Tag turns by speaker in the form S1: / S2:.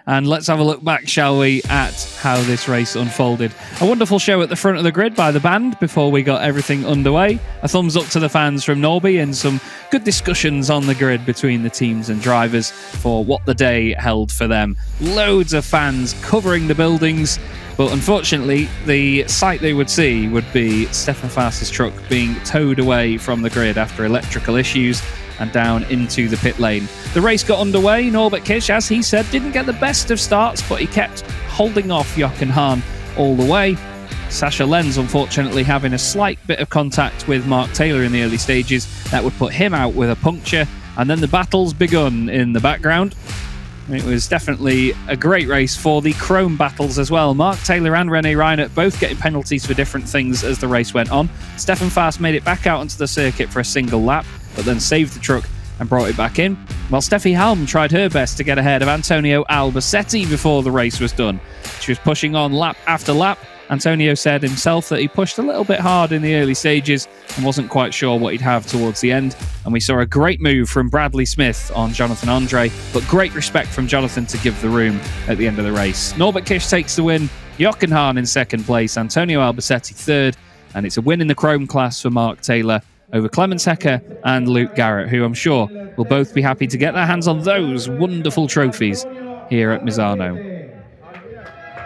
S1: And let's have a look back, shall we, at how this race unfolded. A wonderful show at the front of the grid by the band before we got everything underway. A thumbs up to the fans from Norby and some good discussions on the grid between the teams and drivers for what the day held for them. Loads of fans covering the buildings, but unfortunately the sight they would see would be Stefan Faast's truck being towed away from the grid after electrical issues and down into the pit lane. The race got underway. Norbert Kish, as he said, didn't get the best of starts, but he kept holding off Jochen Hahn all the way. Sasha Lenz, unfortunately, having a slight bit of contact with Mark Taylor in the early stages. That would put him out with a puncture, and then the battles begun in the background. It was definitely a great race for the Chrome battles as well. Mark Taylor and René Reinert both getting penalties for different things as the race went on. Stefan Faast made it back out onto the circuit for a single lap, but then saved the truck and brought it back in, while Steffi Halm tried her best to get ahead of Antonio Albacete before the race was done. She was pushing on lap after lap. Antonio said himself that he pushed a little bit hard in the early stages and wasn't quite sure what he'd have towards the end. And we saw a great move from Bradley Smith on Jonathan Andre, but great respect from Jonathan to give the room at the end of the race. Norbert Kish takes the win, Jochen Hahn in second place, Antonio Albacete third, and it's a win in the Chrome class for Mark Taylor over Clemens Hecker and Luke Garrett, who I'm sure will both be happy to get their hands on those wonderful trophies here at Misano.